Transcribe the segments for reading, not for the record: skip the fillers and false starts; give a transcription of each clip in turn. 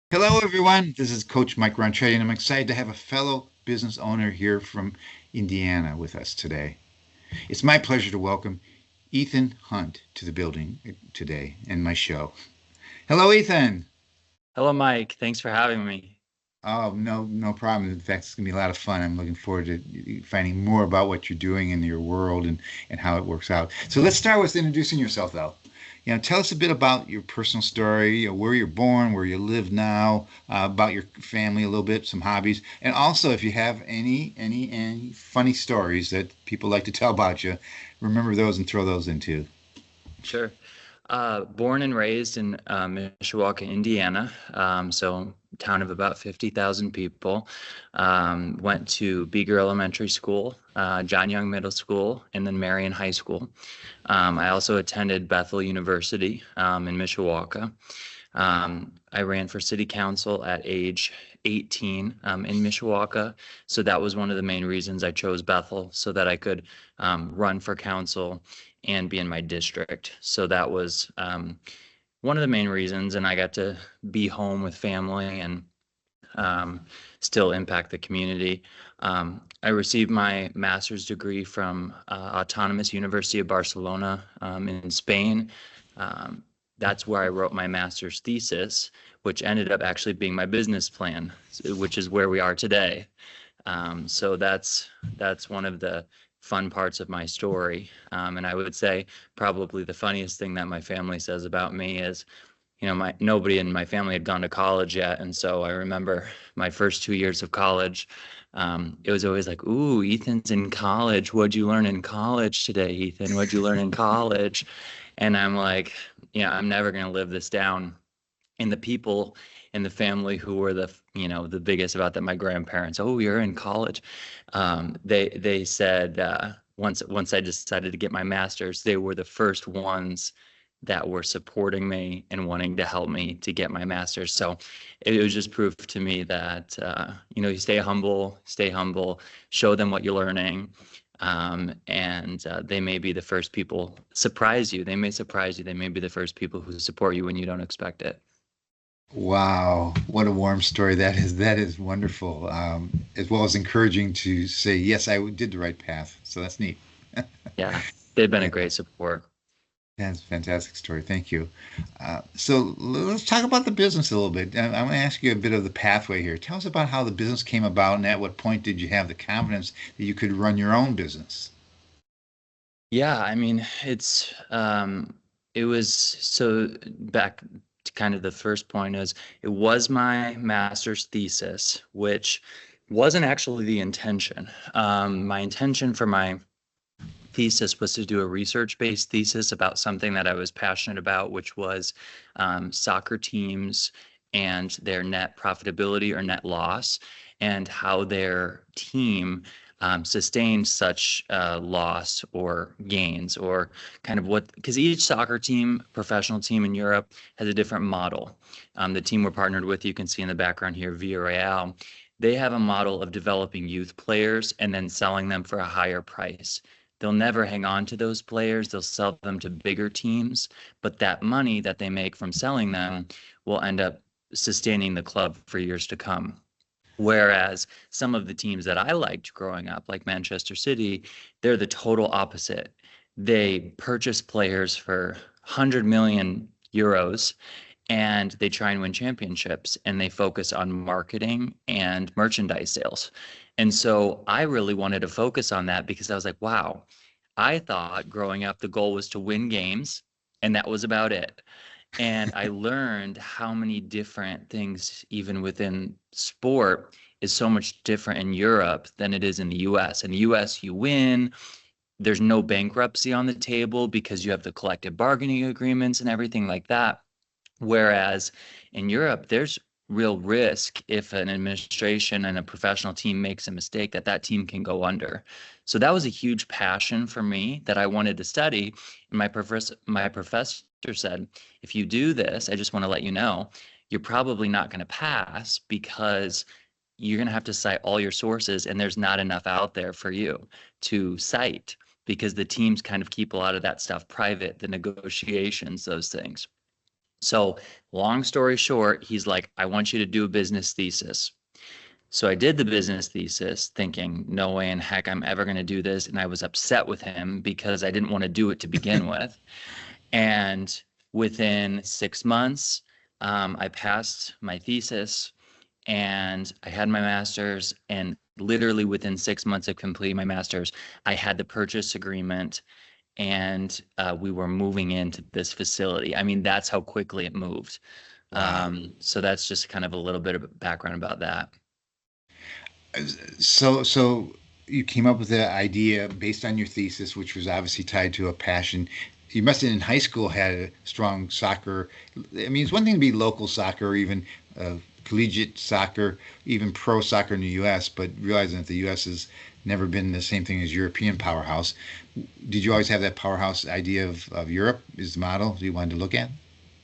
Hello, everyone. This is Coach Mike Ronchetti, and I'm excited to have a fellow business owner here from Indiana with us today. It's my pleasure to welcome Ethan Hunt to the building today and my show. Hello, Ethan. Hello, Mike. Thanks for having me. Oh, no problem. In fact, it's gonna be a lot of fun. I'm looking forward to finding more about what you're doing in your world and how it works out. So let's start with introducing yourself, though. Tell us a bit about your personal story, where you're born, where you live now, about your family a little bit, some hobbies, and also if you have any funny stories that people like to tell about you, remember those and throw those in too. Sure. Born and raised in Mishawaka, Indiana, so town of about 50,000 people. Went to Beeger Elementary School, John Young Middle School, and then Marion High School. I also attended Bethel University in Mishawaka. I ran for city council at age 18 in Mishawaka. So that was one of the main reasons I chose Bethel so that I could run for council and be in my district. So that was one of the main reasons. And I got to be home with family and um, still impact the community. I received my master's degree from Autonomous University of Barcelona in Spain. Um, that's where I wrote my master's thesis, which ended up actually being my business plan, which is where we are today. So that's one of the fun parts of my story. And I would say probably the funniest thing that my family says about me is, my nobody in my family had gone to college yet, and so I remember my first 2 years of college. It was always like, "Ooh, Ethan's in college. What'd you learn in college today, Ethan? What'd you learn in college?" And I'm like, I'm never gonna live this down. And the people in the family who were the biggest about that, my grandparents, oh, you're in college. They said once I decided to get my master's, they were the first ones that were supporting me and wanting to help me to get my master's. So it was just proof to me that you stay humble, show them what you're learning. And they may be the first people surprise you. They may surprise you. They may be the first people who support you when you don't expect it. Wow, what a warm story that is. That is wonderful, as well as encouraging to say, yes, I did the right path. So that's neat. Yeah, they've been a Yeah. great support. That's a fantastic story. Thank you. So let's talk about the business a little bit. I want to ask you a bit of the pathway here. Tell us about how the business came about and at what point did you have the confidence that you could run your own business? Yeah, I mean, it was so back to kind of the first point is it was my master's thesis, which wasn't actually the intention. My intention for my thesis was to do a research-based thesis about something that I was passionate about, which was soccer teams and their net profitability or net loss, and how their team sustained such loss or gains, or kind of what, because each soccer team, professional team in Europe, has a different model. The team we're partnered with, you can see in the background here, Villarreal, they have a model of developing youth players and then selling them for a higher price. They'll never hang on to those players. They'll sell them to bigger teams, but that money that they make from selling them will end up sustaining the club for years to come. Whereas some of the teams that I liked growing up, like Manchester City, they're the total opposite. They purchase players for 100 million euros and they try and win championships and they focus on marketing and merchandise sales. And so I really wanted to focus on that because I was like, wow, I thought growing up the goal was to win games and that was about it. And I learned how many different things, even within sport, is so much different in Europe than it is in the US. In the US, you win, there's no bankruptcy on the table because you have the collective bargaining agreements and everything like that. Whereas in Europe, there's real risk if an administration and a professional team makes a mistake that that team can go under. So that was a huge passion for me that I wanted to study. And my professor said, if you do this, I just want to let you know, you're probably not going to pass because you're going to have to cite all your sources and there's not enough out there for you to cite because the teams kind of keep a lot of that stuff private, the negotiations, those things. So, long story short, he's like, I want you to do a business thesis. So I did the business thesis thinking, no way in heck I'm ever going to do this. And I was upset with him because I didn't want to do it to begin with. And within 6 months, I passed my thesis and I had my master's. And literally within 6 months of completing my master's, I had the purchase agreement and we were moving into this facility. I mean, that's how quickly it moved. Wow. So that's just kind of a little bit of background about that. So you came up with the idea based on your thesis, which was obviously tied to a passion. You must have in high school had a strong soccer. I mean, it's one thing to be local soccer or even collegiate soccer, even pro soccer in the U.S., but realizing that the U.S. has never been the same thing as European powerhouse. Did you always have that powerhouse idea of Europe is the model you wanted to look at?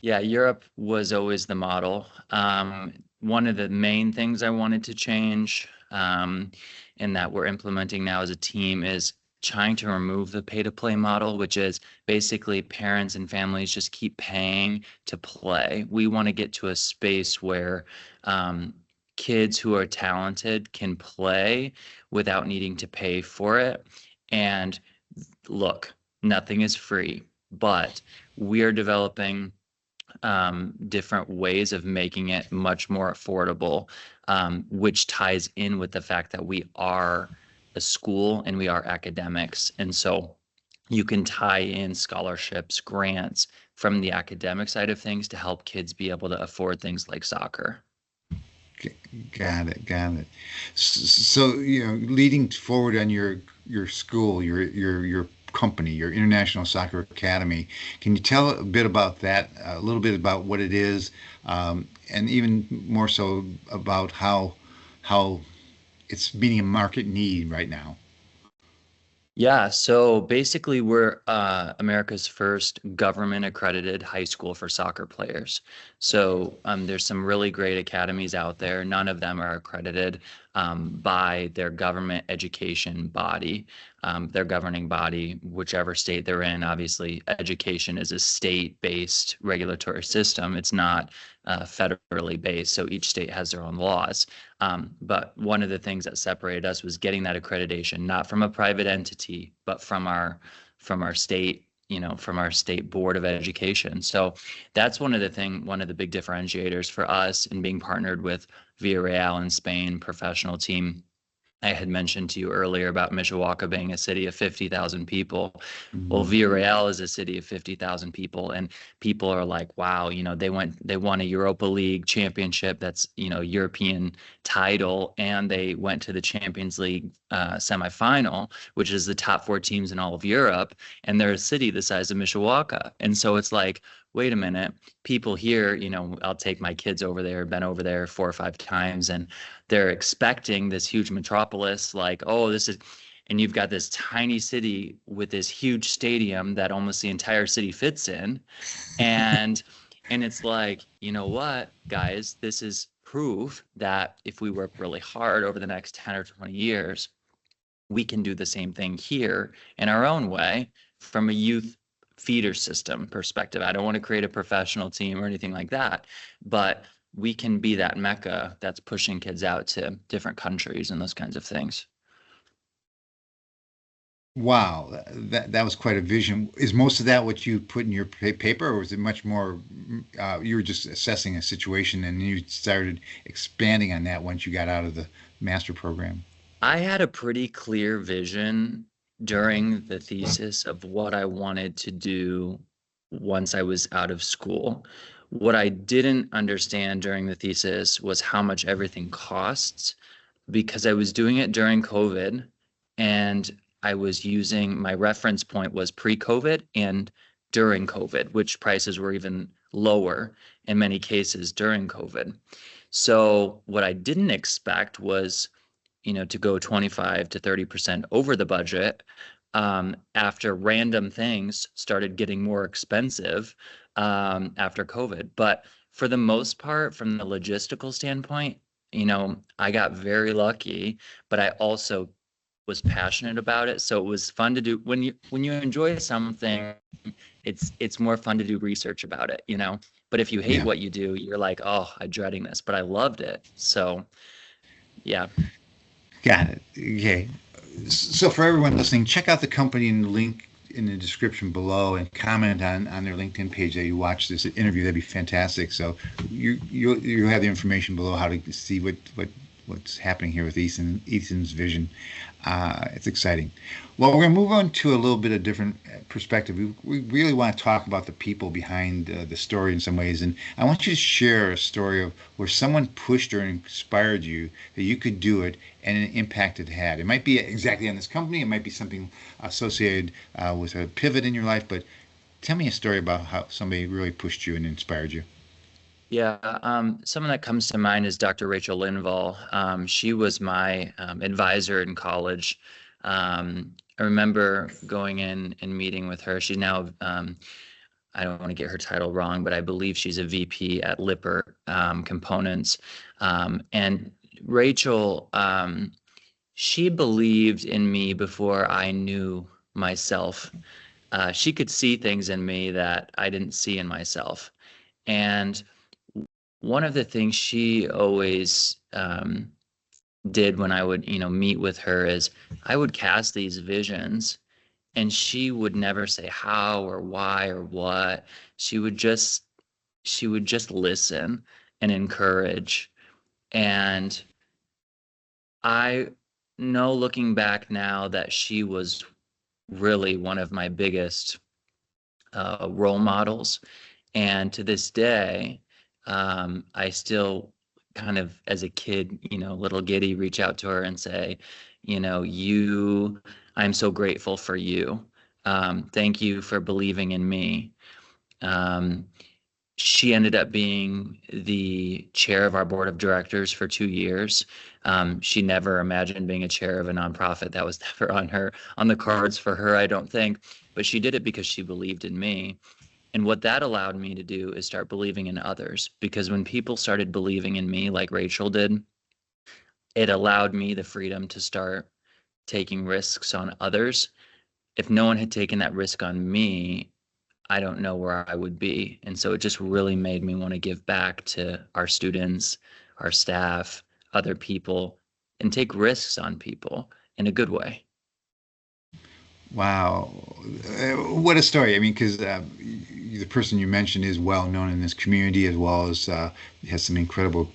Yeah, Europe was always the model. One of the main things I wanted to change, and that we're implementing now as a team is trying to remove the pay to play model, which is basically parents and families just keep paying to play. We want to get to a space where kids who are talented can play without needing to pay for it. And look, nothing is free, but we are developing different ways of making it much more affordable, which ties in with the fact that we are a school and we are academics. And so you can tie in scholarships, grants from the academic side of things to help kids be able to afford things like soccer. Got it, got it. So, leading forward on your school, your company, your International Soccer Academy, can you tell a bit about that, a little bit about what it is, and even more so about how it's meeting a market need right now? Yeah, so basically, we're America's first government accredited high school for soccer players. So there's some really great academies out there. None of them are accredited by their government education body, their governing body, whichever state they're in. Obviously, education is a state-based regulatory system. It's not federally based, so each state has their own laws. But one of the things that separated us was getting that accreditation, not from a private entity, but from our state, from our state board of education. So that's one of the big differentiators for us in being partnered with Villarreal in Spain, professional team. I had mentioned to you earlier about Mishawaka being a city of 50,000 people. Well, Mhm. Villarreal is a city of 50,000 people, and people are like, wow, they won a Europa League championship that's, European title, and they went to the Champions League semifinal, which is the top four teams in all of Europe, and they're a city the size of Mishawaka. And so it's like, wait a minute, people here, I'll take my kids over there, been over there 4 or 5 times, and they're expecting this huge metropolis, like, oh, this is, and you've got this tiny city with this huge stadium that almost the entire city fits in. And it's like, you know what, guys, this is proof that if we work really hard over the next 10 or 20 years, we can do the same thing here in our own way from a youth feeder system perspective. I don't want to create a professional team or anything like that, but we can be that mecca that's pushing kids out to different countries and those kinds of things. Wow, that was quite a vision. Is most of that what you put in your paper, or was it much more? You were just assessing a situation, and you started expanding on that once you got out of the master program. I had a pretty clear vision during the thesis of what I wanted to do once I was out of school. What I didn't understand during the thesis was how much everything costs because I was doing it during COVID and I was using my reference point was pre-COVID and during COVID, which prices were even lower in many cases during COVID. So what I didn't expect was, to go 25 to 30% over the budget after random things started getting more expensive after COVID. But for the most part, from the logistical standpoint, I got very lucky, but I also was passionate about it. So it was fun to do. When you enjoy something, it's more fun to do research about it, you know. But if you hate Yeah. what you do, you're like, oh, I'm dreading this. But I loved it. So yeah. Got it. Okay. So for everyone listening, check out the company and the link in the description below, and comment on their LinkedIn page that you watch this interview. That'd be fantastic. So you have the information below how to see what's happening here with Ethan's vision. It's exciting. Well, we're going to move on to a little bit of different perspective. We really want to talk about the people behind the story in some ways. And I want you to share a story of where someone pushed or inspired you that you could do it and an impact it had. It might be exactly on this company. It might be something associated with a pivot in your life. But tell me a story about how somebody really pushed you and inspired you. Yeah, someone that comes to mind is Dr. Rachel Linval. She was my advisor in college. I remember going in and meeting with her. She's now, I don't want to get her title wrong, but I believe she's a VP at Lippert Components. And Rachel, she believed in me before I knew myself. She could see things in me that I didn't see in myself. And one of the things she always did when I would, meet with her is I would cast these visions, and she would never say how or why or what. She would just she would just listen and encourage. And I know, looking back now, that she was really one of my biggest role models. And to this day, I still kind of, as a kid, little giddy, reach out to her and say, I'm so grateful for you. Thank you for believing in me. Um, she ended up being the chair of our board of directors for 2 years. She never imagined being a chair of a nonprofit. That was never on the cards for her, I don't think. But she did it because she believed in me. And what that allowed me to do is start believing in others. Because when people started believing in me, like Rachel did, it allowed me the freedom to start taking risks on others. If no one had taken that risk on me, I don't know where I would be. And so it just really made me want to give back to our students, our staff, other people, and take risks on people in a good way. Wow, what a story! I mean, because the person you mentioned is well known in this community, as well as has some incredible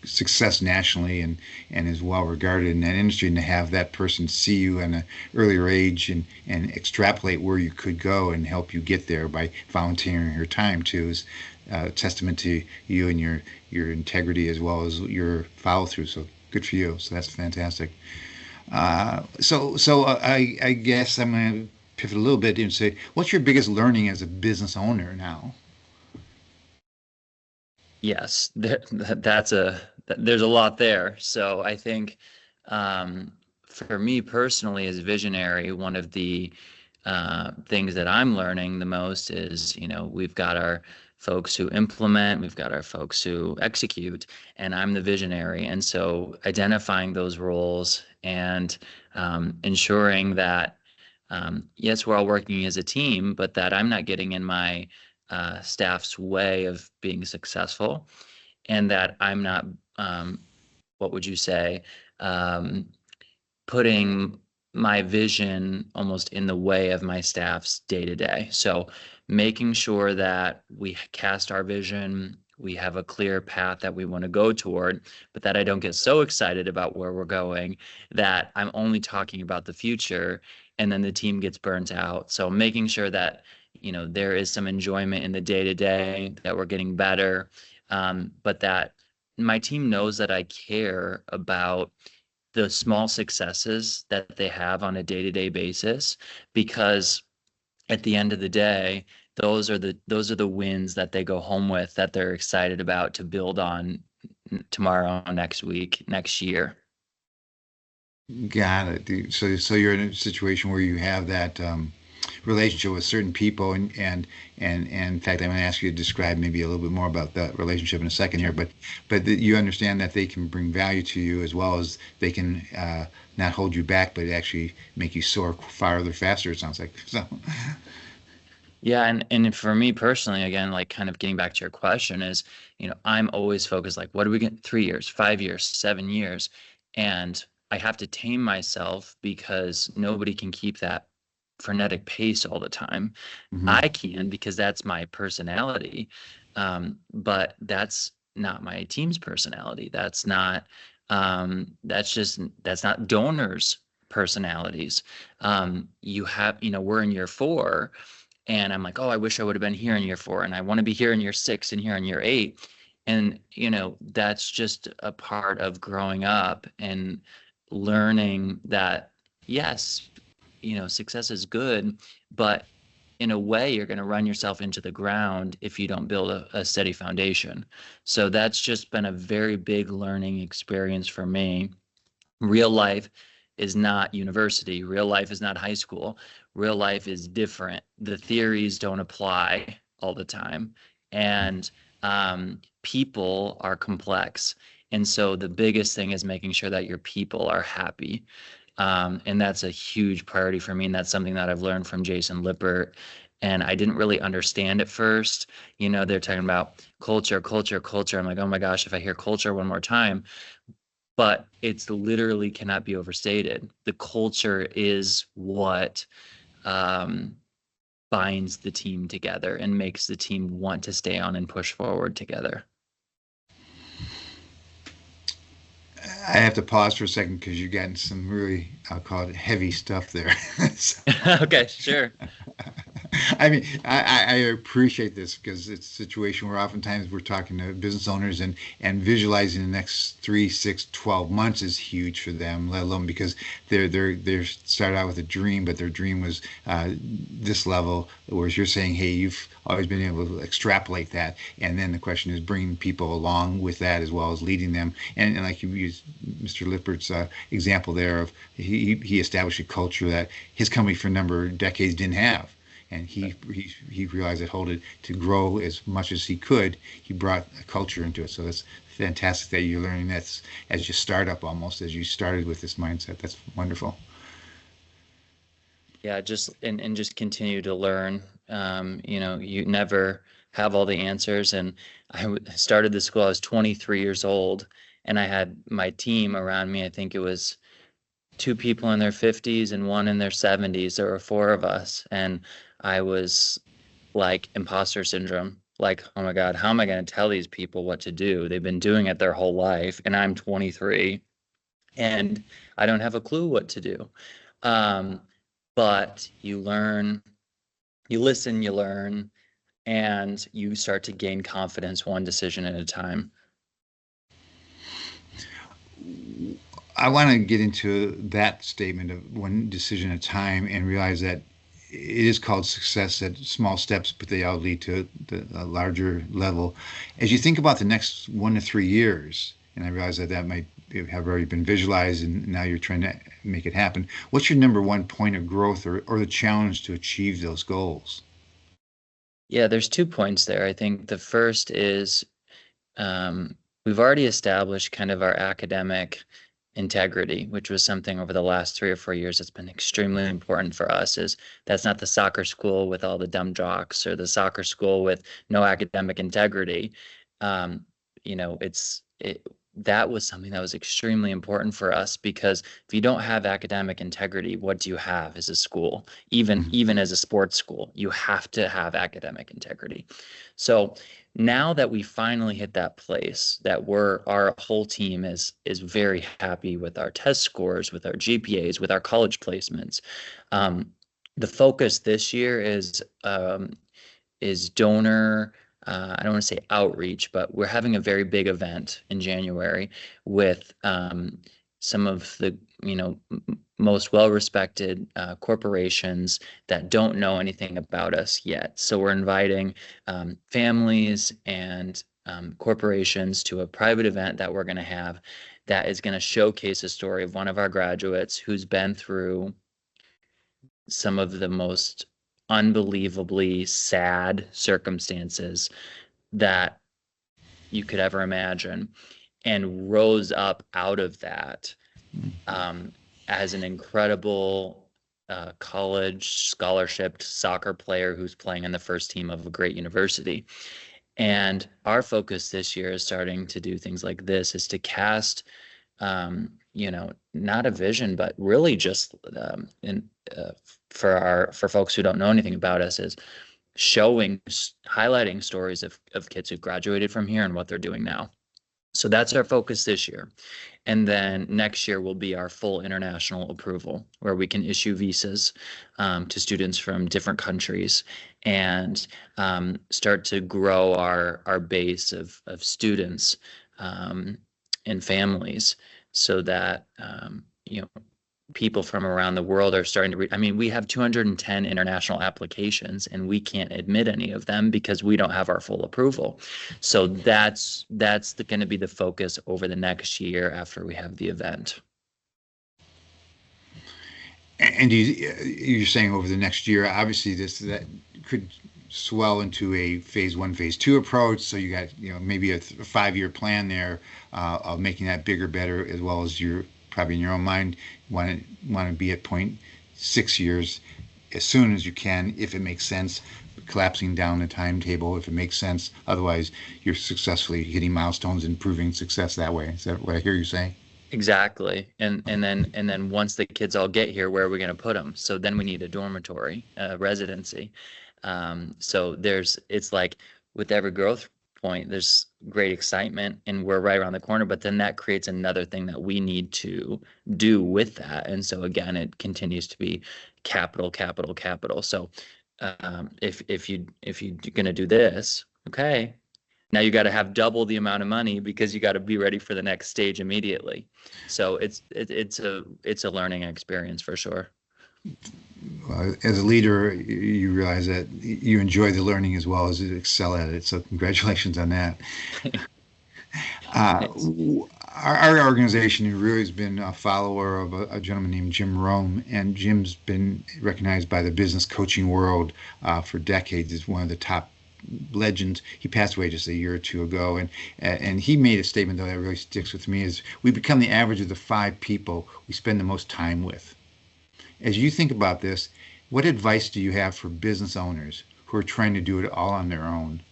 success nationally, and is well regarded in that industry. And to have that person see you at an earlier age and extrapolate where you could go and help you get there by volunteering your time too is a testament to you and your integrity as well as your follow through. So good for you. So that's fantastic. I guess I'm going to pivot a little bit and say, what's your biggest learning as a business owner now? Yes, there's a lot there. So I think, for me personally, as a visionary, one of the things that I'm learning the most is, we've got our folks who implement, we've got our folks who execute, and I'm the visionary. And so identifying those roles and ensuring that, yes, we're all working as a team, but that I'm not getting in my staff's way of being successful, and that I'm not, what would you say, um, putting my vision almost in the way of my staff's day to day. So making sure that we cast our vision, we have a clear path that we want to go toward, but that I don't get so excited about where we're going that I'm only talking about the future, and then the team gets burnt out. So making sure that, there is some enjoyment in the day to day, that we're getting better, but that my team knows that I care about the small successes that they have on a day-to-day basis, because at the end of the day, those are the wins that they go home with, that they're excited about to build on tomorrow, next week, next year. Got it. So you're in a situation where you have that. relationship with certain people, and in fact, I'm going to ask you to describe maybe a little bit more about that relationship in a second here. Sure. But you understand that they can bring value to you as well as they can not hold you back, but actually make you soar farther, faster. It sounds like so. Yeah, and for me personally, again, like kind of getting back to your question is, I'm always focused like, what do we get? 3 years, 5 years, 7 years, and I have to tame myself because nobody can keep that frenetic pace all the time. Hmm. I can because that's my personality, but that's not my team's personality. That's not donors' personalities. We're in year 4 and I'm like, oh, I wish I would have been here in year 4 and I want to be here in year 6 and here in year 8. And, that's just a part of growing up and learning that, yes, success is good, but in a way, you're going to run yourself into the ground if you don't build a steady foundation. So that's just been a very big learning experience for me. Real life is not university. Real life is not high school. Real life is different. The theories don't apply all the time. And people are complex. And so the biggest thing is making sure that your people are happy. And that's a huge priority for me. And that's something that I've learned from Jason Lippert. And I didn't really understand at first. They're talking about culture, culture, culture. I'm like, oh my gosh, if I hear culture one more time, but it's literally cannot be overstated. The culture is what um, binds the team together and makes the team want to stay on and push forward together. I have to pause for a second because you're getting some really, I'll call it heavy stuff there. So, Okay, sure. I mean, I appreciate this because it's a situation where oftentimes we're talking to business owners and visualizing the next 3, 6, 12 months is huge for them, let alone because they're started out with a dream, but their dream was this level, whereas you're saying, hey, you've always been able to extrapolate that. And then the question is bringing people along with that as well as leading them. And like you used Mr. Lippert's example there of he established a culture that his company for a number of decades didn't have, and he realized that hold it to grow as much as he could, he brought a culture into it. So that's fantastic that you're learning that as you start up, almost as you started with this mindset. That's wonderful. Yeah, and just continue to learn. You never have all the answers. And started the school, I was 23 years old, and I had my team around me. I think it was 2 people in their 50s and one in their 70s. There were 4 of us, and I was like imposter syndrome. Like, oh my God, how am I going to tell these people what to do? They've been doing it their whole life, and I'm 23, and I don't have a clue what to do. Um, but you learn, you listen, you learn, and you start to gain confidence one decision at a time. I want to get into that statement of one decision at a time and realize that it is called success at small steps, but they all lead to a larger level. As you think about the next 1 to 3 years, and I realize that that might have already been visualized and now you're trying to make it happen, what's your number one point of growth or the challenge to achieve those goals? Yeah, there's 2 points there. I think the first is um, we've already established kind of our academic integrity, which was something over the last 3 or 4 years that's been extremely important for us. Is that's not the soccer school with all the dumb jocks or the soccer school with no academic integrity. Um, that was something that was extremely important for us because if you don't have academic integrity, what do you have as a school? Even as a sports school, you have to have academic integrity. So now that we finally hit that place that our whole team is very happy with our test scores, with our GPAs, with our college placements. The focus this year is donor. I don't want to say outreach, but we're having a very big event in January with some of the most well-respected corporations that don't know anything about us yet. So we're inviting families and corporations to a private event that we're going to have that is going to showcase a story of one of our graduates who's been through some of the most unbelievably sad circumstances that you could ever imagine, and rose up out of that um, as an incredible college scholarship soccer player who's playing in the first team of a great university. And our focus this year is starting to do things like this, is to cast, not a vision, but really just for folks who don't know anything about us, is highlighting stories of kids who graduated from here and what they're doing now. So that's our focus this year. And then next year will be our full international approval, where we can issue visas to students from different countries and start to grow our base of students and families, so that people from around the world are starting to I mean, we have 210 international applications, and we can't admit any of them because we don't have our full approval. So that's going to be the focus over the next year after we have the event. And you're saying over the next year, obviously that could swell into a phase 1, phase 2 approach. So you got maybe a 5-year plan there of making that bigger, better, as well as you're probably in your own mind want to be at 0.6 years as soon as you can, if it makes sense, collapsing down the timetable if it makes sense. Otherwise, you're successfully hitting milestones and proving success that way. Is that what I hear you saying? Exactly. And then once the kids all get here, where are we going to put them? So then we need a dormitory, residency. So it's like with every growth point, there's great excitement and we're right around the corner, but then that creates another thing that we need to do with that. And so again, it continues to be capital, capital, capital. So if you're going to do this, okay, now you got to have double the amount of money because you got to be ready for the next stage immediately. So it's a learning experience for sure. As a leader, you realize that you enjoy the learning as well as you excel at it. So congratulations on that. Our organization really has been a follower of a gentleman named Jim Rome, and Jim's been recognized by the business coaching world for decades as one of the top legends. He passed away just a year or two ago, and he made a statement though that really sticks with me: is we become the average of the 5 people we spend the most time with. As you think about this, what advice do you have for business owners who are trying to do it all on their own?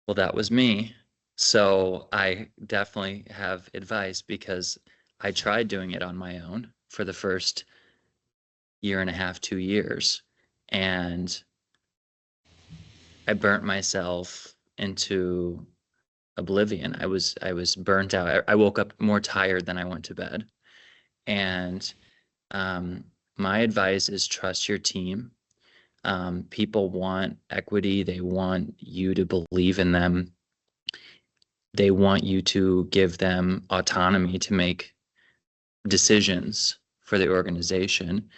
Well, that was me. So I definitely have advice, because I tried doing it on my own for the first year and a half, 2 years, and I burnt myself into oblivion. I was burnt out. I woke up more tired than I went to bed. And my advice is trust your team. People want equity. They want you to believe in them. They want you to give them autonomy to make decisions for the organization,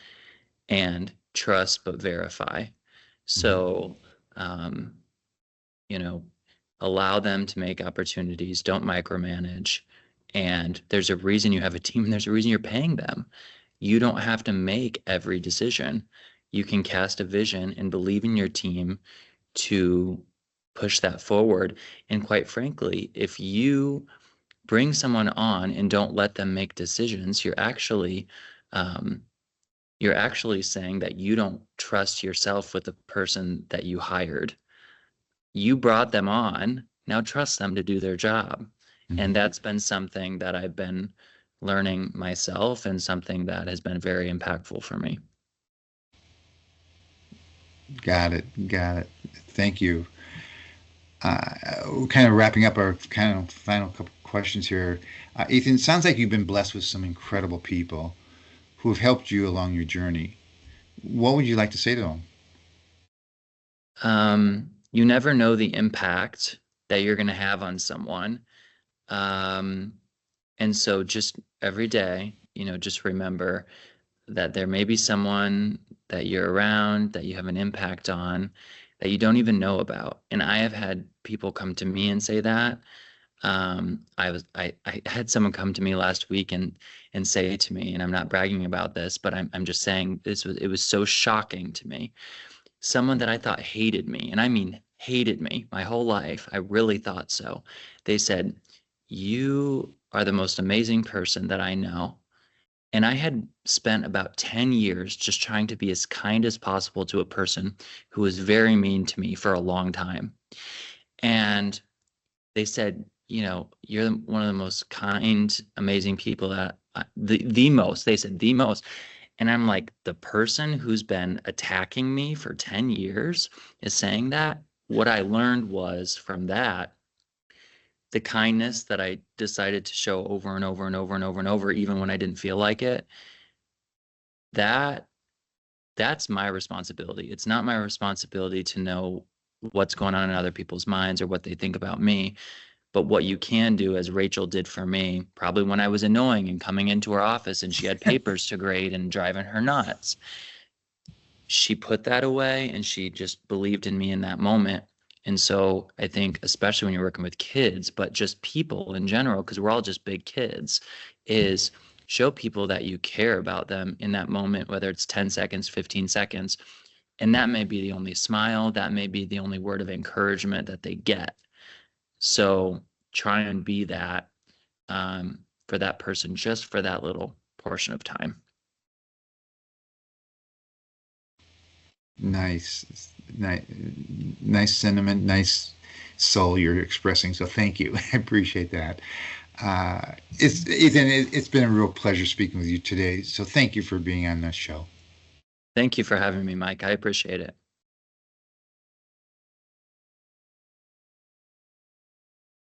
and trust but verify. So, allow them to make opportunities. Don't micromanage. And there's a reason you have a team, and there's a reason you're paying them. You don't have to make every decision. You can cast a vision and believe in your team to push that forward. And quite frankly, if you bring someone on and don't let them make decisions, you're actually saying that you don't trust yourself with the person that you hired. You brought them on, now trust them to do their job. And that's been something that I've been learning myself, and something that has been very impactful for me. Got it. Thank you. We're kind of wrapping up our kind of final couple questions here. Ethan, it sounds like you've been blessed with some incredible people who have helped you along your journey. What would you like to say to them? You never know the impact that you're going to have on someone. And so just every day, just remember that there may be someone that you're around, that you have an impact on, that you don't even know about. And I have had people come to me and say that. I had someone come to me last week and say to me, and I'm not bragging about this, but I'm just saying it was so shocking to me. Someone that I thought hated me, and I mean hated me my whole life. I really thought so. They said, "You are the most amazing person that I know." And I had spent about 10 years just trying to be as kind as possible to a person who was very mean to me for a long time. And they said, you're one of the most kind, amazing people that the most, they said the most. And I'm like, the person who's been attacking me for 10 years is saying that. What I learned was from that, the kindness that I decided to show over and over and over and over and over, even when I didn't feel like it, that that's my responsibility. It's not my responsibility to know what's going on in other people's minds or what they think about me. But what you can do, as Rachel did for me, probably when I was annoying and coming into her office and she had papers to grade and driving her nuts, she put that away and she just believed in me in that moment. And so I think, especially when you're working with kids, but just people in general, because we're all just big kids, is show people that you care about them in that moment, whether it's 10 seconds, 15 seconds. And that may be the only smile, that may be the only word of encouragement that they get. So try and be that for that person, just for that little portion of time. Nice, nice, nice sentiment, nice soul you're expressing. So thank you. I appreciate that. It's Ethan. It's been a real pleasure speaking with you today. So thank you for being on this show. Thank you for having me, Mike. I appreciate it.